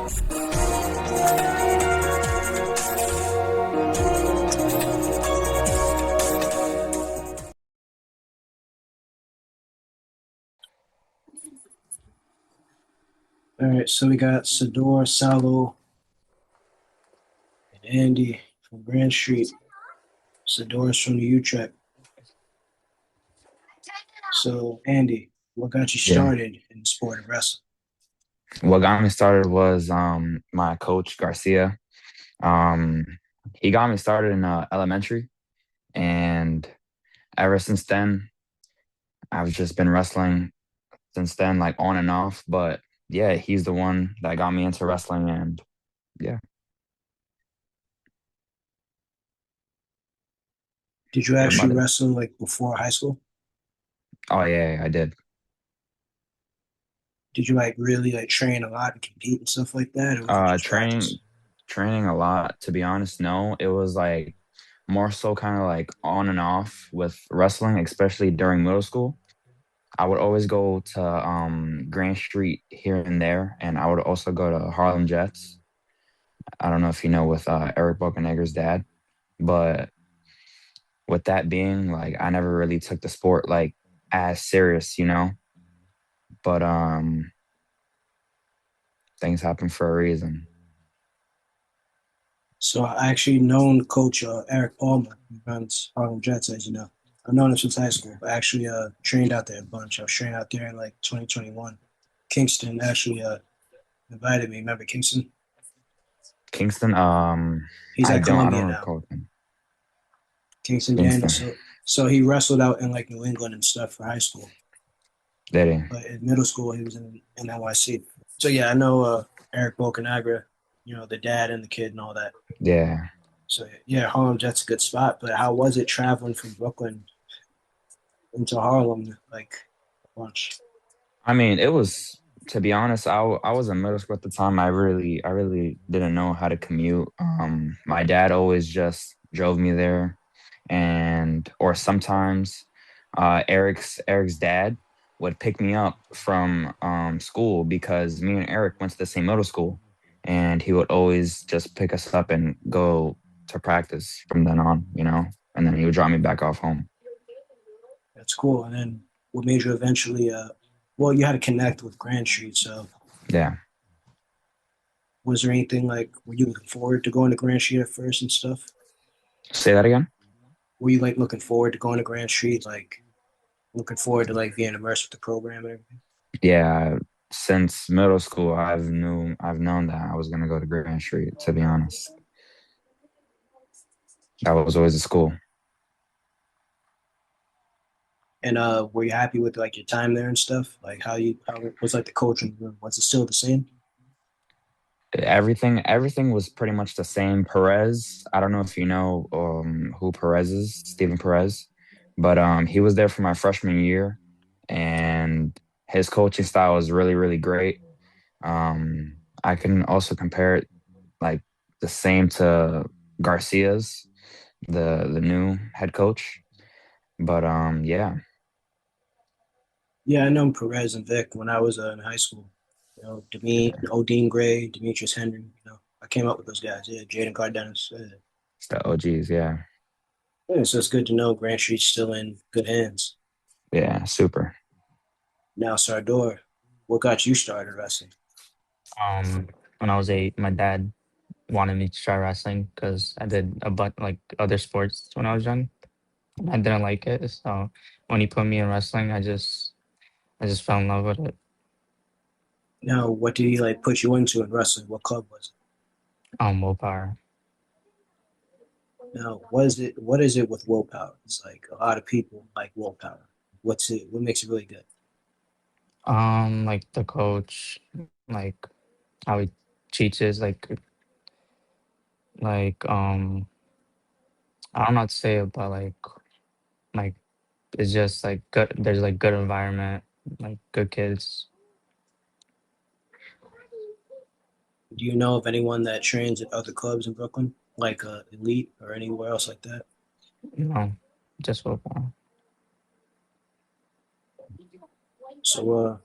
All right, so we got Sardor, Salo, and Andy from Grand Street. Sador's from the Utrecht. So, Andy, what got you Yeah. started in the sport of wrestling? What got me started was my coach Garcia. Um he got me started in elementary, and ever since then I've just been wrestling since then, like on and off. But yeah, he's the one that got me into wrestling, and yeah. Did you What actually about it? wrestle like before high school? Oh yeah, I did. Did you like really like train a lot and compete and stuff like that, or was it Uh just training practice? training a lot, to be honest. No, it was like more so kind of like on and off with wrestling, especially during middle school. I would always go to Grand Street here and there, and I would also go to Harlem Jets. I don't know if you know, with Eric Bokenegger's dad, but with that being, like, I never really took the sport like as serious. But things happen for a reason. So I actually known Coach Eric Palmer, who runs Harlem Jets, as you know. I've known him since high school. I actually trained out there a bunch. I was training out there in like 2021. Kingston actually invited me. Remember Kingston? Kingston, He's at I Columbia don't now. recall him. Kingston Daniel. Kingston, So he wrestled out in like New England and stuff for high school, did he? but in middle school he was in NYC. So yeah, I know Eric Bocanegra, the dad and the kid and all that. Yeah. So yeah, Harlem Jets a good spot. But how was it traveling from Brooklyn into Harlem like a bunch? I mean, it was, to be honest, I was in middle school at the time. I really didn't know how to commute. My dad always just drove me there, and or sometimes Eric's dad would pick me up from school, because me and Eric went to the same middle school, and he would always just pick us up and go to practice from then on, and then he would drop me back off home. That's cool. And then what made you eventually? Well, you had to connect with Grand Street. So Yeah. was there anything like? Were you looking forward to going to Grand Street at first and stuff? Say that again. Were you like looking forward to going to Grand Street, like looking forward to like being immersed with the program and everything? Yeah, since middle school, I've known that I was gonna go to Grand Street. To be honest, that was always the school. And were you happy with like your time there and stuff? Like how was like the coaching room? Was it still the same? Everything was pretty much the same. Perez, I don't know if you know who Perez is, Stephen Perez, but he was there for my freshman year, and his coaching style was really really great. I can also compare it, like, the same to Garcia's, the new head coach. But yeah. Yeah, I know Perez and Vic when I was in high school. Odine Gray, Demetrius Henry. I came up with those guys. Yeah, Jaden Cardenas. It's the OGs, yeah. Yeah, so it's good to know Grand Street's still in good hands. Yeah, super. Now, Sardor, what got you started wrestling? Um, when I was eight, my dad wanted me to try wrestling because I did a bunch like other sports when I was young. I didn't like it, so when he put me in wrestling, I just fell in love with it. Now, what did he like put you into in wrestling? What club was Willpower. it? Now, what is it with willpower? It's like a lot of people like willpower. What's it? What makes it really good? Like the coach, like how he teaches, like I don't know how to say it, but like it's just like good. There's like good environment, like good kids. Do you know of anyone that trains at other clubs in Brooklyn, like Elite or anywhere else like that? You know, just willpower. So,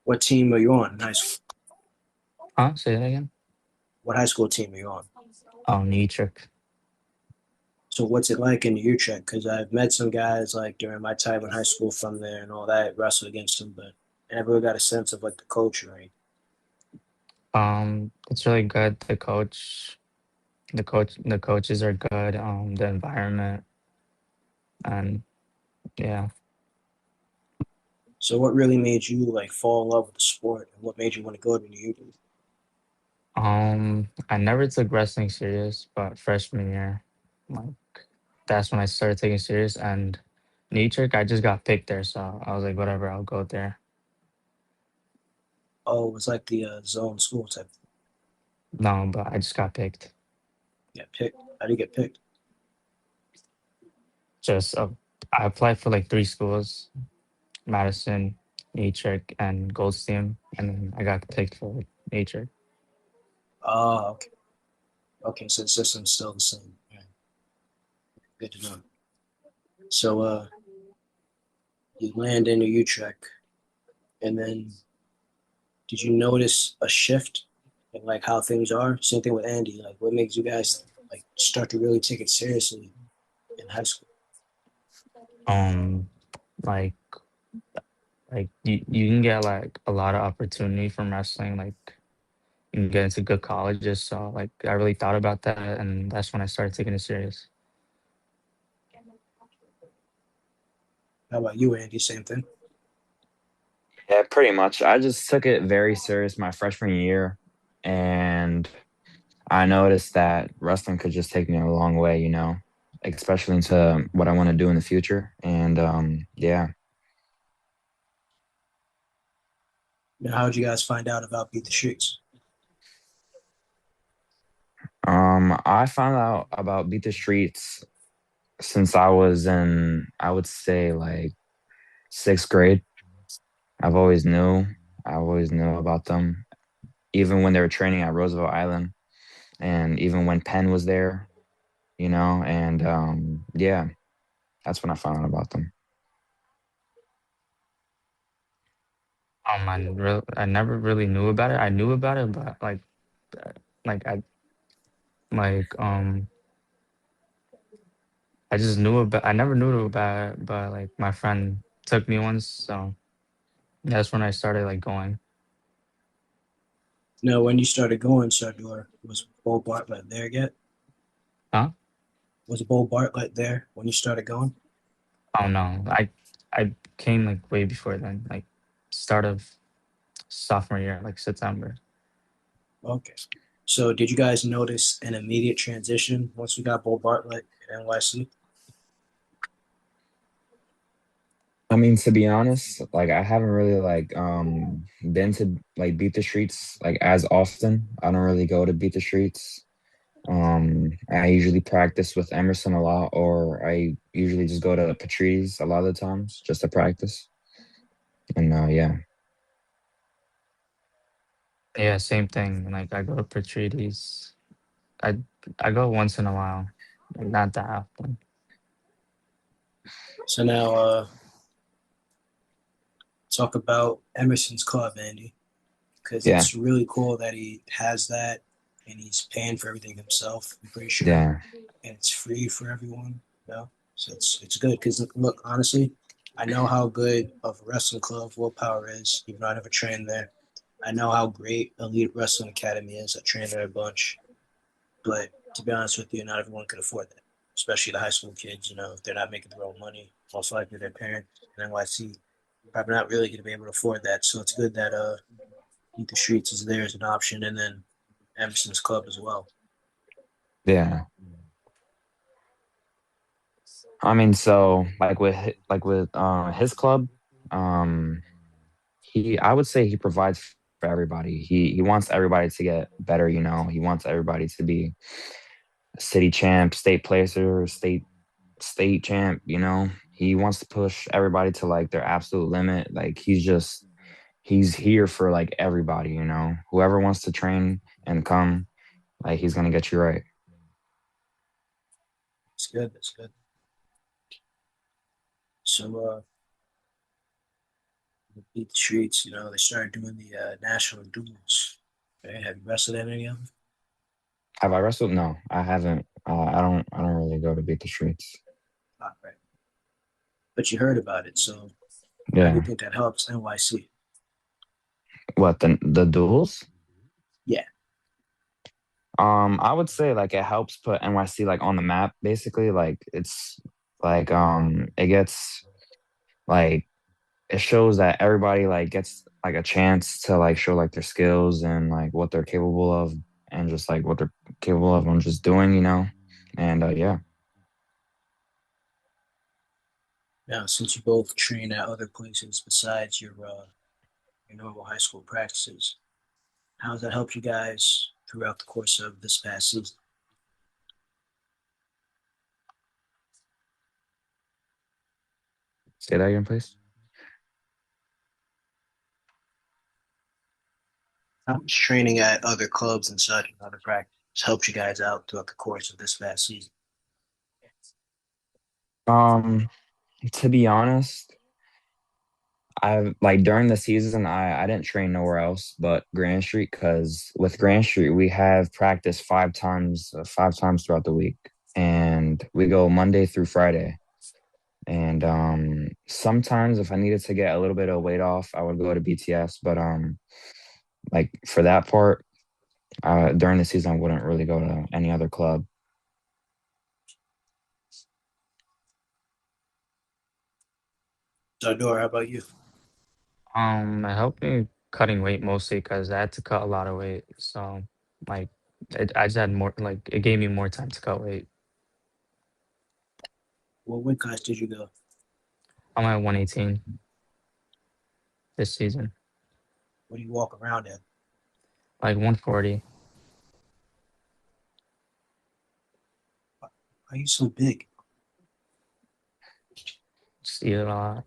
what team are you on in high school? Huh? Say that again. What high school team are you on? Oh, knee trick. So what's it like in Utrecht? Because I've met some guys like during my time in high school from there and all that, wrestled against them, but I never really got a sense of like the culture, right? It's really good. The coaches are good. The environment, and yeah. So what really made you like fall in love with the sport, and what made you want to go to New York? I never took wrestling serious, but freshman year, like that's when I started taking serious. And knee trick, I just got picked there, so I was like, whatever, I'll go there. Oh, it was like the zone school type. No, but I just got picked. Get picked. How do you get picked? Just I applied for like three schools: Madison, Nature, and Goldstein, and then I got picked for Nature. Oh, okay. Okay, so the system's still the same. Yeah, good to know. So you land into Utrecht, and then did you notice a shift in like how things are? Same thing with Andy. Like, what makes you guys like start to really take it seriously in high school? Um, like you can get like a lot of opportunity from wrestling. Like you can get into good colleges. So like I really thought about that, and that's when I started taking it serious. How about you, Andy? Same thing. Yeah, pretty much. I just took it very serious my freshman year, and I noticed that wrestling could just take me a long way, especially into what I want to do in the future. And yeah, Now, how did you guys find out about Beat the Streets? I found out about Beat the Streets since I was in, I would say like sixth grade. I've always knew, I always knew about them, even when they were training at Roosevelt Island, and even when Penn was there, and yeah, that's when I found out about them. I never really knew about it. I knew about it, but uh, like I like I just knew about. I never knew about it, but like my friend took me once, so that's when I started like going. No, when you started going, Sardor, was Bo Bartlett there yet? Huh? Was Bo Bartlett there when you started going? Oh no, I came like way before then, like start of sophomore year, like September. Okay. So did you guys notice an immediate transition once we got Bo Bartlett at NYC? I mean, to be honest, like I haven't really like been to like Beat the Streets like as often. I don't really go to Beat the Streets. I usually practice with Emerson a lot, or I usually just go to Patrice a lot of the times just to practice. And yeah, Yeah, same thing. Like I go to Patrides. I I go once in a while, like not that often. So now talk about Emerson's club, Andy, because yeah, it's really cool that he has that and he's paying for everything himself, I'm pretty sure. yeah, And it's free for everyone, you know? So it's good because look, honestly, I know how good of a wrestling club Willpower is, even though I never trained there. I know how great Elite Wrestling Academy is. I trained there a bunch. But to be honest with you, not everyone can afford that, especially the high school kids. If they're not making their own money, most likely their parents in NYC probably not really going to be able to afford that. So it's good that Eat the Streets is there as an option, and then Emerson's Club as well. yeah. I mean, so like with his club, um, I would say he provides for everybody. He wants everybody to get better. He wants everybody to be city champ, state placer, state champ. He wants to push everybody to like their absolute limit. Like he's here for like everybody. Whoever wants to train and come, like he's gonna get you right. It's good. It's good. So Eat the Streets, they started doing the national duels. Okay, have you wrestled at any of them? Have I wrestled? No, I haven't. I don't really go to beat the streets. Not right. But you heard about it, so how do you Yeah. think that helps NYC? What the duels? Yeah, I would say like it helps put NYC like on the map. Basically, like it's like it gets like it shows that everybody like gets like a chance to like show like their skills and like what they're capable of and just like what they're capable of and just doing, And yeah, now since you both train at other places besides your normal high school practices, how has that helped you guys throughout the course of this past season? say that again, please. How much training at other clubs and such and other practices helped you guys out throughout the course of this past season? Um, to be honest, I like during the season I didn't train nowhere else but Grand Street because with Grand Street we have practice five times throughout the week and we go Monday through Friday. And sometimes if I needed to get a little bit of weight off, I would go to BTS. But like for that part, during the season, I wouldn't really go to any other club. Sardor, how about you? It helped me cutting weight mostly because I had to cut a lot of weight. So like I just had more like it gave me more time to cut weight. What weight class did you go? I'm at 118 this season, What do you walk around at? like 140. Why are you so big? Just eat it a lot.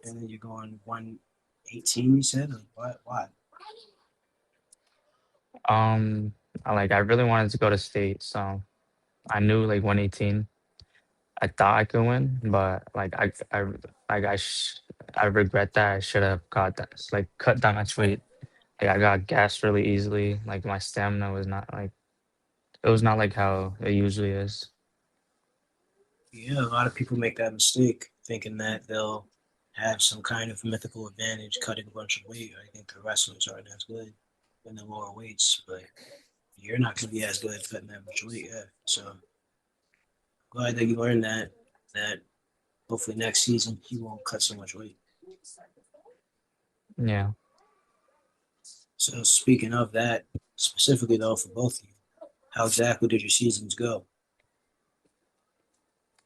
And then you're going 118, you said? Like, what? Why? Um, I really wanted to go to state, so I knew like 118. I thought I could win, but like I regret that I should have cut that like cut that much weight. Like I got gassed really easily. Like my stamina was not like it was not like how it usually is. Yeah, a lot of people make that mistake, thinking that they'll have some kind of mythical advantage cutting a bunch of weight. I think the wrestlers aren't as good in the lower weights, but you're not going to be as good at cutting that much weight. Yeah. So glad that you learned that hopefully next season you won't cut so much weight. Yeah. So speaking of that, specifically though for both of you, how exactly did your seasons go?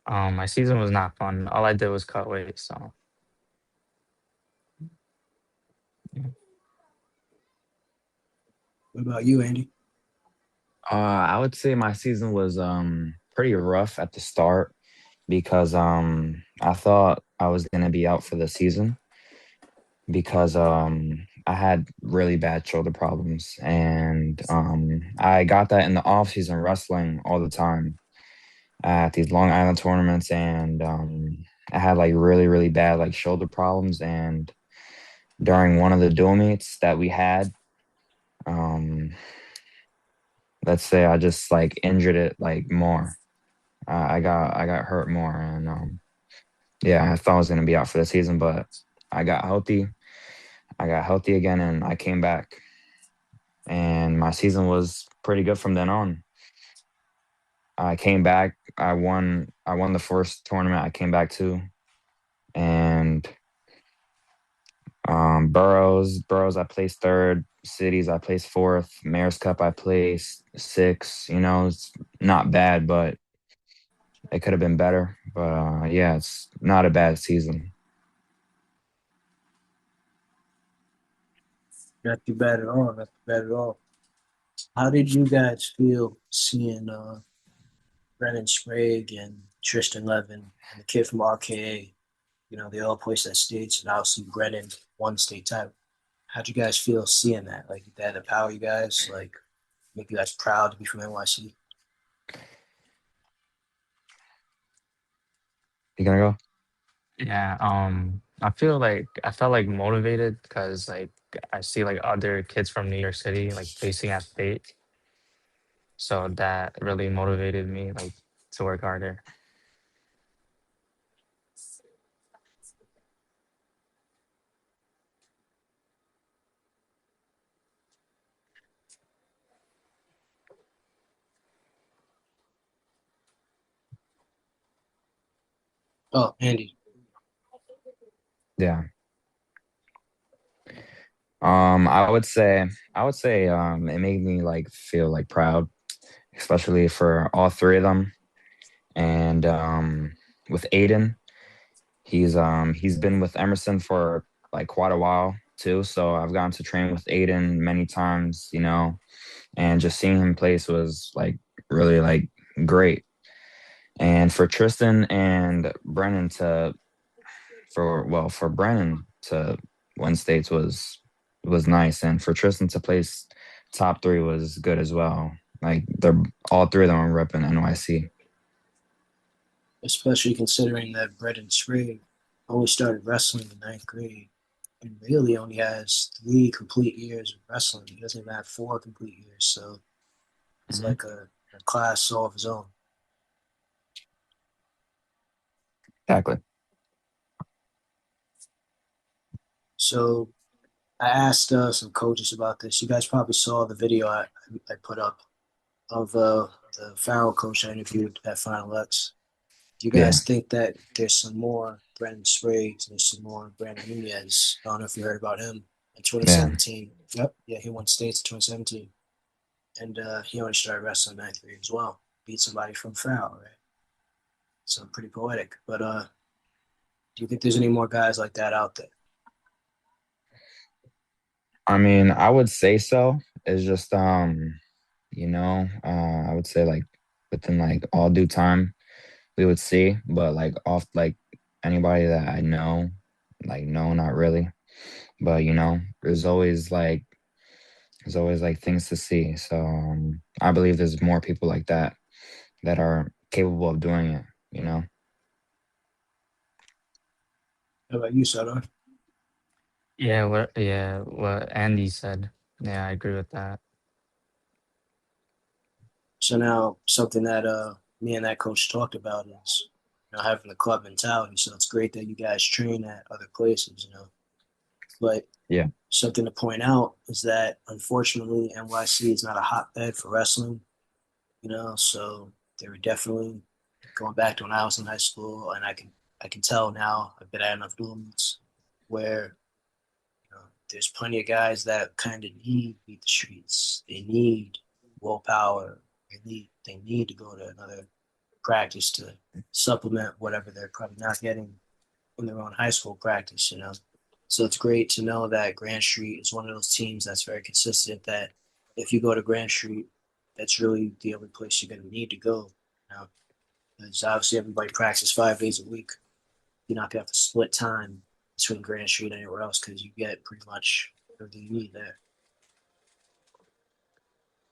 My season was not fun. All I did was cut weight. So yeah. What about you, Andy? I would say my season was pretty rough at the start because I thought I was gonna be out for the season because I had really bad shoulder problems and I got that in the off season wrestling all the time at these Long Island tournaments, and I had like really bad like shoulder problems. And during one of the dual meets that we had, um, let's say I just like injured it like more. I got hurt more, and yeah, I thought I was gonna be out for the season, but I got healthy. I got healthy again, and I came back, and my season was pretty good from then on. I came back. I won the first tournament. I came back to, and boroughs, I placed third. Cities, I placed fourth. Mayor's Cup, I placed sixth. It's not bad, but it could have been better. But yeah, it's not a bad season. Not too bad at all. Not too bad at all. How did you guys feel seeing Brennan Sprague and Tristan Levin and the kid from RKA? They all placed at states, and obviously Brennan won state title. How'd you guys feel seeing that? Like, did that empower you guys? Like, make you guys proud to be from NYC? You gonna go? Yeah, I felt like motivated because like I see like other kids from New York City like placing at state, so that really motivated me like to work harder. Oh, Andy. Yeah. I would say it made me like feel like proud, especially for all three of them. And with Aiden, he's been with Emerson for like quite a while too. So I've gotten to train with Aiden many times, and just seeing him place was like really like great. And for Tristan and Brennan to for Brennan to win states was nice, and for Tristan to place top three was good as well. Like they're all three of them are repping NYC. Especially considering that Brendan Sprague only started wrestling in ninth grade and really only has 3 complete years of wrestling. He doesn't even have 4 complete years, so it's Mhm. like a class all of his own. Exactly. So I asked some coaches about this. You guys probably saw the video I put up of the Farrell coach I interviewed at Final X. Do you Yeah. guys think that there's some more Brandon Sprague, there's some more Brandon Nunez? I don't know if you heard about him in Yeah. 2017. Yep, yeah, he won states in 2017, and he only started wrestling ninth grade as well. Beat somebody from Farrell, right? So pretty poetic. But do you think there's any more guys like that out there? I mean, I would say so. It's just I would say like within like all due time we would see, but like off like anybody that I know, like no, not really. But there's always like things to see. So I believe there's more people like that that are capable of doing it, you know? How about you, Sardar? What Andy said. Yeah, I agree with that. So now something that me and that coach talked about is having the club mentality. So it's great that you guys train at other places. But Yeah, something to point out is that unfortunately NYC is not a hotbed for wrestling. So they were definitely going back to when I was in high school, and I can tell now I've been at enough dual meets where there's plenty of guys that kind of need to beat the streets. They need willpower. They need to go to another practice to supplement whatever they're probably not getting in their own high school practice. So it's great to know that Grand Street is one of those teams that's very consistent. That if you go to Grand Street, that's really the only place you're going to need to go. Now, because obviously everybody practices 5 days a week. You're not going to have to split time between Grand Street and anywhere else because you get pretty much everything you need there.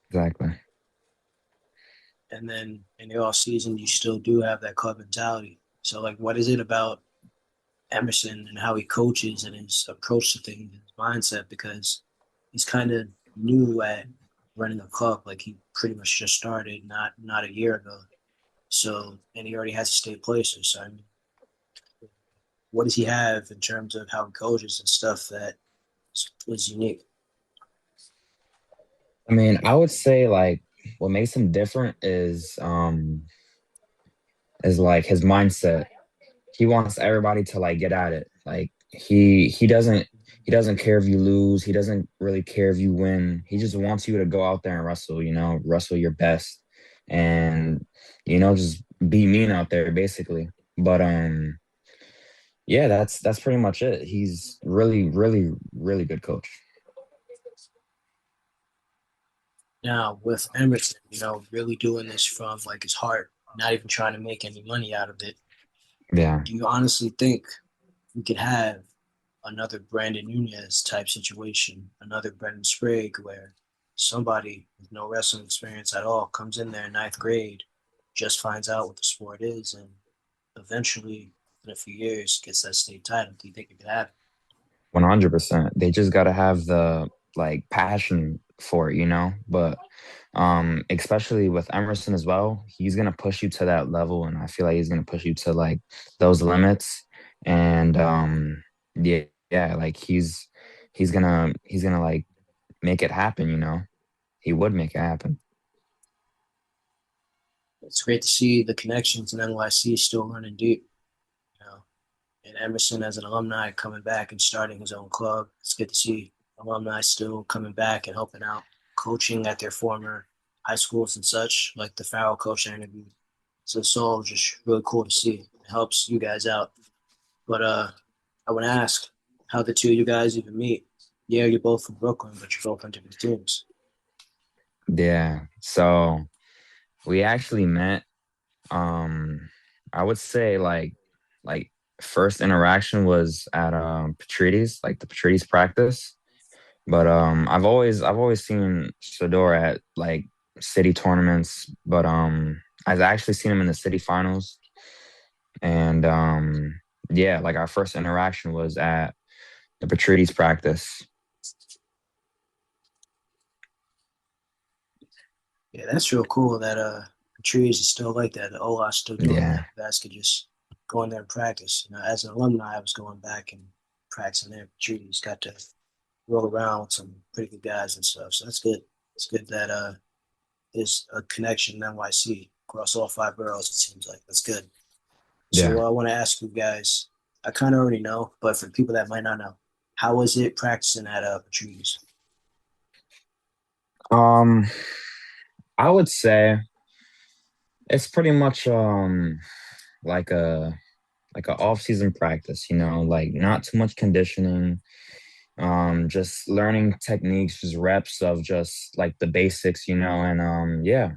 exactly. And then in the off season, you still do have that club mentality. So, like, what is it about Emerson and how he coaches and his approach to things, his mindset? Because he's kind of new at running a club. Like, he pretty much just started not a year ago. So, and he already has a state placer. So, I mean, what does he have in terms of how he coaches and stuff that is unique? I mean, I would say like what makes him different is like his mindset. He wants everybody to like get at it. Like he doesn't care if you lose. He doesn't really care if you win. He just wants you to go out there and wrestle, wrestle your best and just be mean out there basically. But yeah, that's pretty much it. He's really, really, really good coach. Now, with Emerson, really doing this from like his heart, not even trying to make any money out of it, Yeah. do you honestly think we could have another Brandon Nunez type situation, another Brendan Sprague, where somebody with no wrestling experience at all comes in there in ninth grade, just finds out what the sport is, and eventually in a few years gets that state title? Do you think it could happen? 100%. They just got to have the like passion for it, you know? But especially with Emerson as well, he's going to push you to that level and I feel like he's going to push you to like those limits and yeah, yeah, like he's going to like make it happen, you know? He would make it happen. It's great to see the connections in NYC still running deep. You know, and Emerson as an alumni coming back and starting his own club. It's good to see alumni still coming back and helping out, coaching at their former high schools and such, like the Farrell coach I interviewed. So it's all just really cool to see. It helps you guys out. But I want to ask how the two of you guys even meet. Yeah, you're both from Brooklyn, but you're both on different teams. Yeah. So we actually met I would say like first interaction was at Patrides, like the Patrides practice. But I've always seen Sardor at like city tournaments, but I've actually seen him in the city finals. And yeah, like our first interaction was at the Patrides practice. Yeah, that's real cool that trees is still like that. The OLA's still doing that. Yeah, You guys could just go in there and practice. You know, as an alumni, I was going back and practicing there. Trees got to roll around with some pretty good guys and stuff. So that's good. It's good that there's a connection in NYC across all five boroughs. It seems like that's good. So yeah. I want to ask you guys. I kind of already know, but for people that might not know, how was it practicing at Trees? Um, I would say it's pretty much like a off season practice, you know, like not too much conditioning, just learning techniques, just reps of just like the basics, you know, and yeah,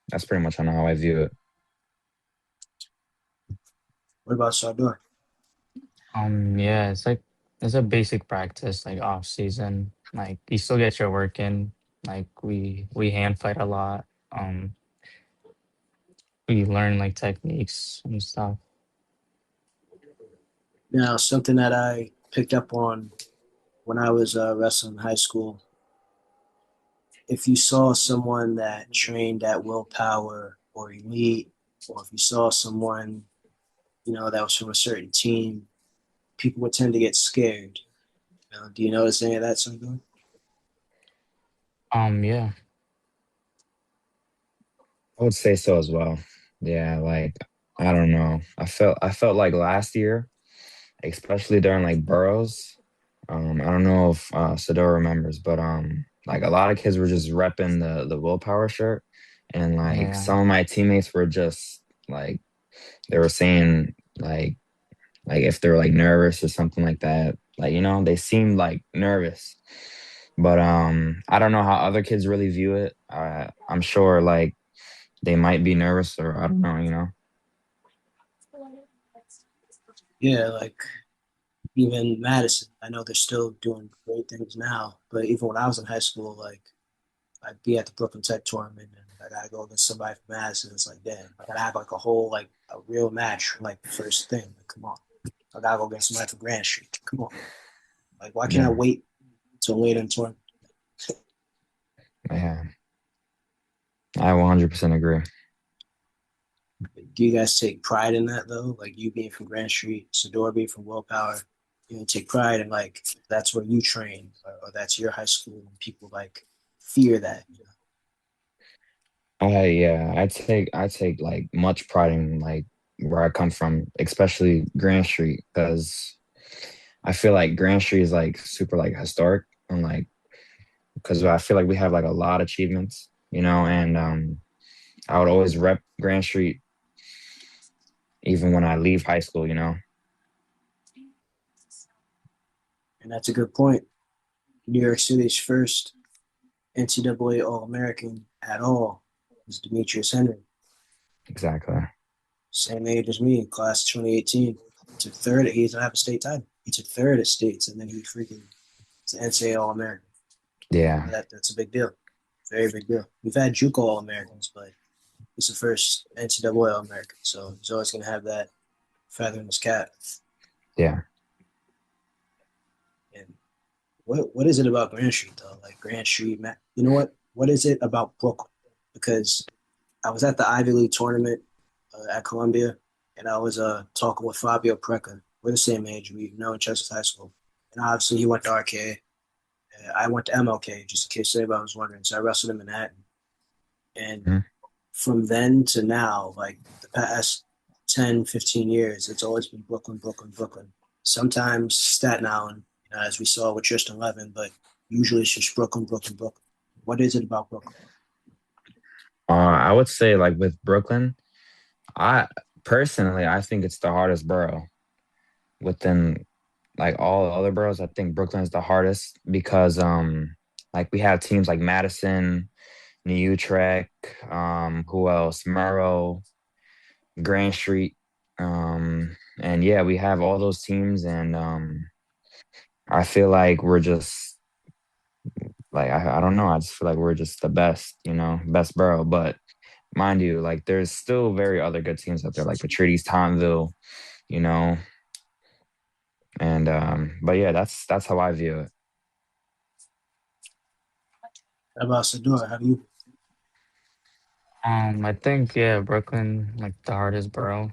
that's pretty much on how I view it. What about Sardor? Yeah, it's a basic practice, like off season. Like you still get your work in. Like we hand fight a lot. Um, we learn like techniques and stuff. Now, something that I picked up on when I was wrestling in high school, if you saw someone that trained at willpower or elite, or if you saw someone, you know, that was from a certain team, people would tend to get scared. Do you notice any of that, something? Yeah. I would say so as well. Yeah, like I don't know. I felt like last year, especially during like Burrows. I don't know if Sador remembers, but like a lot of kids were just repping the willpower shirt, and like Yeah. some of my teammates were just like they were saying like if they were like nervous or something like that. Like you know they seemed like nervous, but I don't know how other kids really view it. I'm sure like they might be nervous or I don't know. You know. Yeah, like even Madison. I know they're still doing great things now, but even when I was in high school, like I'd be at the Brooklyn Tech tournament and I gotta go against somebody from Madison. It's like, damn, I gotta have like a whole like a real match from like the first thing. Like, come on. I gotta go against somebody from Grand Street. Come on. Like, why can't I Yeah. wait until later in the tournament? Yeah. I 100% agree. Do you guys take pride in that though? Like you being from Grand Street, Sador being from Willpower, you know, take pride in like that's where you train or that's your high school and people like fear that, you know? Yeah, I take like much pride in like where I come from, especially Grand Street, because I feel like Grand Street is like super like historic and like because I feel like we have like a lot of achievements, you know, and I would always rep Grand Street even when I leave high school, you know. And that's a good point. New York City's first NCAA All American at all was Demetrius Henry, Exactly. same age as me, class 2018. He took third. He doesn't have a state title. He took third at states, and then he freaking is an NCAA All American. Yeah. That's a big deal, very big deal. We've had JUCO All Americans, but he's the first NCAA All American, so he's always going to have that feather in his cap. Yeah. And what is it about Grand Street though? Like Grand Street, man. You know what? What is it about Brooklyn? Because I was at the Ivy League tournament at Columbia, and I was talking with Fabio Preca. We're the same age. We know each other since high school, and obviously he went to RK. I went to MLK, just in case anybody was wondering. So I wrestled in Manhattan, and Mhm. from then to now, like the past 10, 15 years, it's always been Brooklyn, Brooklyn, Brooklyn. Sometimes Staten Island, as we saw with Tristan Levin, but usually it's just Brooklyn, Brooklyn, Brooklyn. What is it about Brooklyn? I would say like with Brooklyn, I personally I think it's the hardest borough within like all the other boroughs. I think Brooklyn is the hardest because like we have teams like Madison, New Utrecht, who else? Murrow, Grand Street. And yeah, we have all those teams and I feel like we're just like I don't know, I just feel like we're just the best, best borough. But mind you, like there's still very other good teams out there, like Patrides, Townville, you know. And but yeah, that's how I view it. How about Sador? How do you? I think yeah, Brooklyn like the hardest borough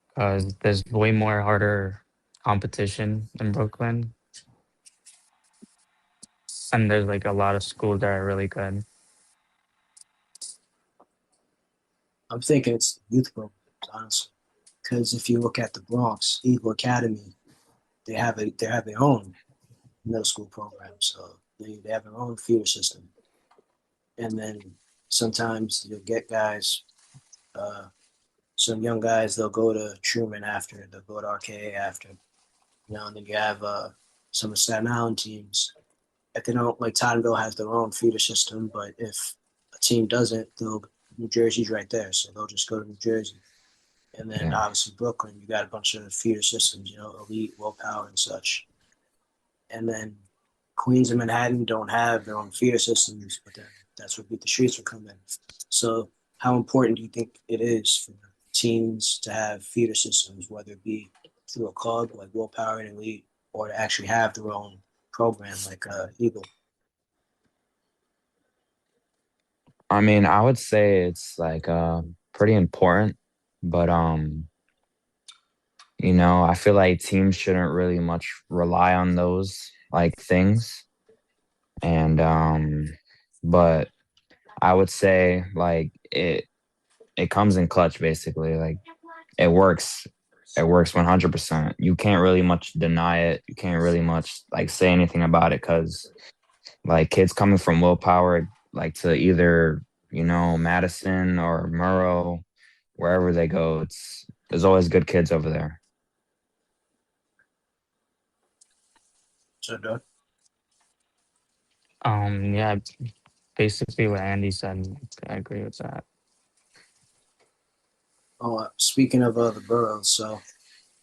because there's way more harder competition in Brooklyn, and there's like a lot of schools that are really good. I'm thinking it's youth programs, honestly. Because if you look at the Bronx Eagle Academy, they have their own middle school program, so they have their own feeder system. And then sometimes you'll get guys, uh, some young guys, they'll go to Truman after, they'll go to RKA after, and then you have some of Staten Island teams. If they don't, like Tottenville has their own feeder system, but if a team doesn't, they'll New Jersey's right there, so they'll just go to New Jersey. And then Yeah. obviously Brooklyn, you got a bunch of feeder systems, Elite, Willpower, and such. And then Queens and Manhattan don't have their own feeder systems, but then that's where Beat the Streets will come in. So, how important do you think it is for teams to have feeder systems, whether it be through a club like Willpower and Elite, or to actually have their own program like Eagle? I mean, I would say it's like pretty important, but I feel like teams shouldn't really much rely on those like things. And but I would say like it comes in clutch basically. Like it works. It works 100%. You can't really much deny it. You can't really much like say anything about it because like kids coming from Willpower like to either, Madison or Murrow, wherever they go, there's always good kids over there. So, Yeah, basically what Andy said, I agree with that. speaking of the boroughs, so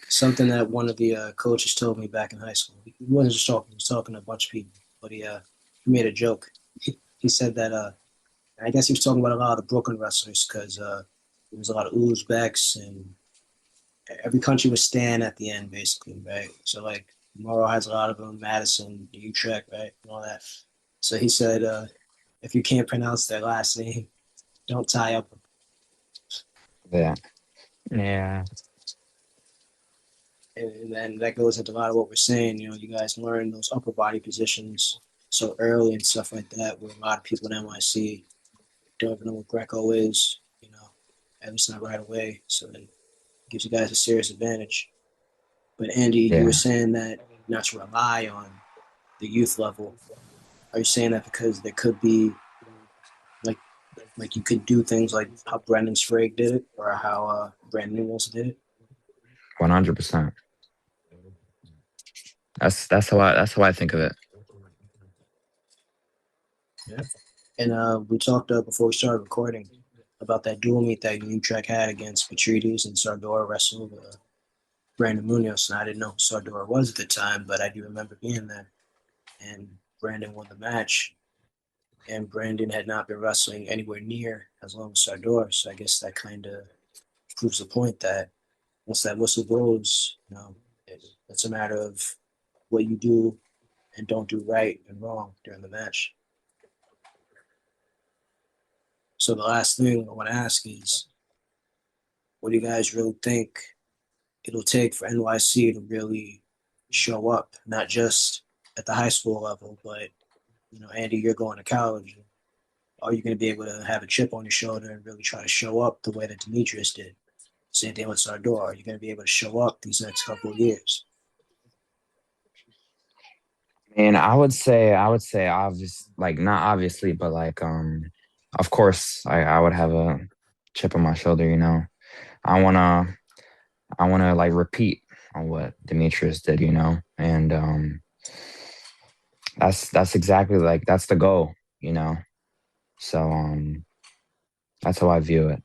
something that one of the coaches told me back in high school. He wasn't just talking; he was talking to a bunch of people. But he made a joke. He said that I guess he was talking about a lot of the Brooklyn wrestlers because there was a lot of Uzbeks and every country was Stan at the end, basically, right? So like Morrow has a lot of them, Madison, Utrecht, right, and all that. So he said, if you can't pronounce their last name, don't tie up. Yeah, Yeah, And then that goes into a lot of what we're saying. You guys learn those upper body positions so early and stuff like that, where a lot of people in NYC don't even know what Greco is, at least not right away. So then it gives you guys a serious advantage. But Andy, you were yeah, saying that not to rely on the youth level. Are you saying that because there could be like you could do things like how Brendan Sprague did it or how Brandon Wilson did it? 100%. That's how I think of it. Yeah. And we talked before we started recording about that dual meet that Utrecht had against Patrides and Sardor wrestled Brandon Munoz. And I didn't know who Sardor was at the time, but I do remember being there. And Brandon won the match. And Brandon had not been wrestling anywhere near as long as Sardor. So I guess that kind of proves the point that once that whistle blows, it's a matter of what you do and don't do right and wrong during the match. So the last thing I want to ask is, what do you guys really think it'll take for NYC to really show up, not just at the high school level, but Andy, you're going to college. Are you going to be able to have a chip on your shoulder and really try to show up the way that Demetrius did? Same thing with Sardor. Are you going to be able to show up these next couple of years? And I would say obvious, like not obviously, but like, of course, I would have a chip on my shoulder. I wanna, I wanna like repeat on what Demetrius did. And that's exactly like that's the goal. So that's how I view it.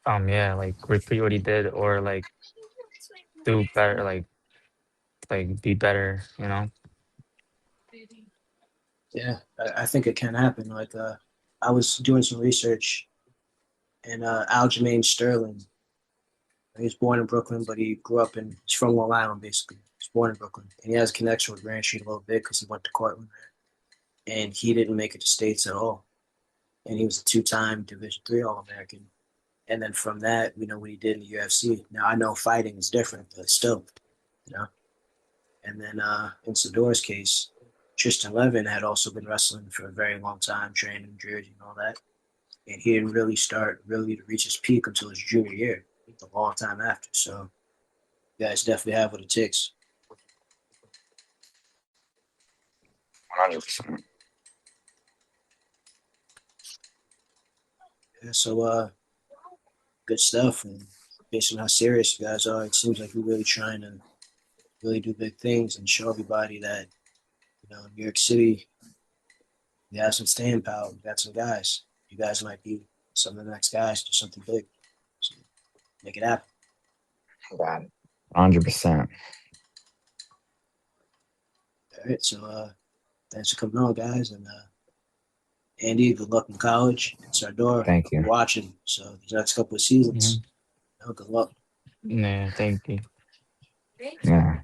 Yeah, like repeat what he did, or like do better, like be better. Yeah, I think it can happen. Like, I was doing some research, and Aljamain Sterling, he was born in Brooklyn, but he's from Long Island, basically. He's born in Brooklyn. And he has a connection with Grand Street a little bit because he went to Cortland. And he didn't make it to States at all. And he was a two-time Division III All-American. And then from that, we know what he did in the UFC. Now, I know fighting is different, but still, you know. And then in Sador's case, Tristan Levin had also been wrestling for a very long time, training in Jersey and all that. And he didn't really start to reach his peak until his junior year, a long time after. So you guys definitely have what it takes. 100%. Yeah, so good stuff. And based on how serious you guys are, it seems like you're really trying to really do big things and show everybody that, New York City, you have some staying power. You got some guys. You guys might be some of the next guys to something big. So make it happen. Got it. 100%. All right. So thanks for coming on, guys. And Andy, good luck in college. And Sardor, Thank you. watching. So these next couple of Mhm. seasons, good luck. Yeah, thank you. Yeah.